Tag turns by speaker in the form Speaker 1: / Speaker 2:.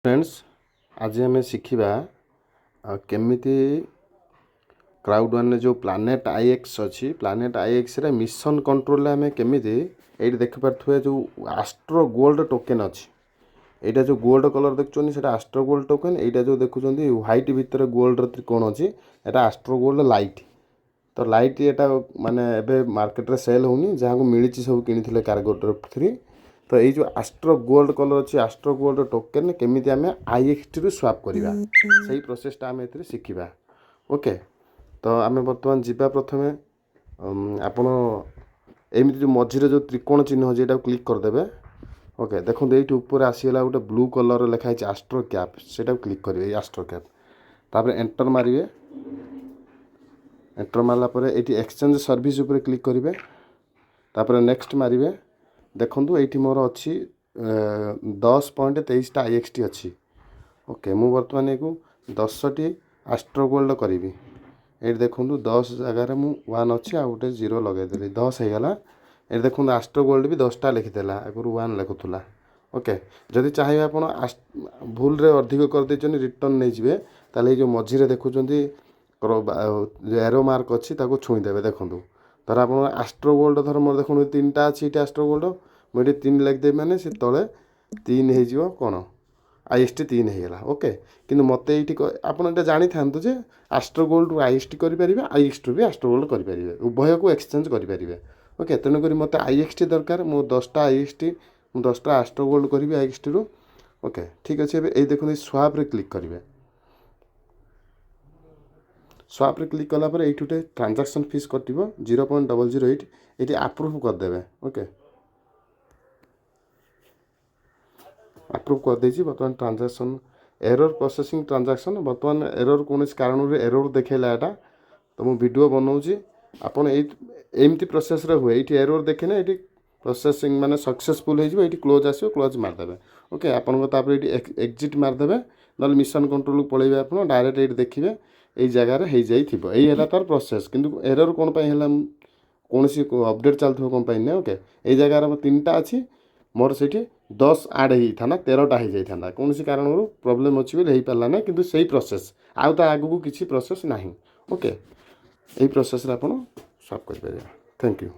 Speaker 1: Friends आज आम शिखा केमिति क्राउड1 जो प्लानेट आईएक्स अच्छी प्लानेट आईएक्स रे मिशन कंट्रोल आम केमिति ये देखिपे जो आस्ट्रो गोल्ड टोकेन अच्छी यहाँ जो गोल्ड कलर देखुं से आस्ट्रो गोल्ड टोकेन यहाँ जो देखुं व्हाइट भितर गोल्ड त्रिकोण अच्छी यहाँ आस्ट्रो गोल्ड लाइट तो लाइट यहाँ माने एबे मार्केट रे सेल होनी जहाँ को मिली सब किनी कार्गो थ्री तो ये जो आस्ट्रो गोल्ड कलर अच्छी आस्ट्रो गोल्ड टोकेन केमिति आम आईएक्सटी रु स्वाप करवा सही प्रोसेसटा आम ए शिखा ओके। तो आम बर्तमान जीवा प्रथमे आपण एमती जो मझीरे जो त्रिकोण चिन्ह अच्छे यहाँ क्लिक करदे ओके। देखो ये ऊपर आसीगला गोटे ब्लू कलर लिखाई आस्ट्रो कैप से क्लिक करेंगे आस्ट्रो कैप तापर एंटर मारे एंटर मारला ये एक्सचेंज सर्विस उपर क्लिक करेंगे तापर नेक्स्ट मारे देखो ये मोर अच्छी 10.23 आईएक्सटी अच्छी ओके। मु बर्तमान ये 10टी आस्ट्रो गोल्ड करी ये देखो 10 जगार मु 1 अच्छी आ गोटे 0 लगेदेली 10 होगा। ये देखो आस्ट्रो गोल्ड भी 10टा लिखिदेला आगुरी 1 लिखुला ओके। जदि चाहिए आप भूल रे अधिक कर देछन रिटर्न नहीं जाए ताले जो मझीरे देखुं एरो मार्क अच्छी ताको छुईदेवे देखूँ धर आप आस्ट्रो गोल्ड धर मोर देखो 3टा अच्छी ये आस्ट्रो गोल्ड मुझे 3 लिखिदेवी मैंने से तले 3 हो कौन आईएसटी 3 होगा ओके। कि मत ये आपड़ जानी था जे आस्ट्रो गोल्ड रु आईएसटी करेंगे आईएक्सटी भी आस्ट्रो गोल्ड करेंगे उभय को एक्सचेंज करेंगे ओके। तेणुक मत आईएक्सटी दरकार मो 10टा आईएसटी 10टा आस्ट्रो गोल्ड करी आईएक्सटी रु ओके ठीक अच्छे। ये देखो स्वाप रे क्लिक करेंगे स्वाप रे क्लिक कला ये ट्रांजैक्शन फीस कटिव 0.008 ये अप्रूव करदे ओके। अप्रूव कर देछि बर्तमान ट्रांजैक्शन एरर प्रोसेसिंग ट्रांजैक्शन बर्तमान एरर कौन कारण एरर देखेला एटा तो मु वीडियो बनाऊँगी आपन एमती प्रोसेस रे हुए ये एरर देखे ना ये प्रोसेसिंग माने सक्सेसफुल हो क्लोज आसो क्लोज मारदे ओके। आपन ये एग्जिट मारदे ना मिशन कंट्रोल पलैबे आप डायरेक्ट ये देखिए यही जगार हो जाइए यही तार प्रोसेस किंतु एरर कौन कौन सी अपडेट चलता कौन पाई ओके। यही जगार 3टा अच्छी मोर से 10 आड होता 13टा हो जाता कौन सी कारण प्रोब्लेम अच्छी हो पारा ना किंतु सही प्रोसेस आउ ता आगू किसी प्रोसेस ना ओके। यही प्रोसेस आप स्वाप कर। Thank you.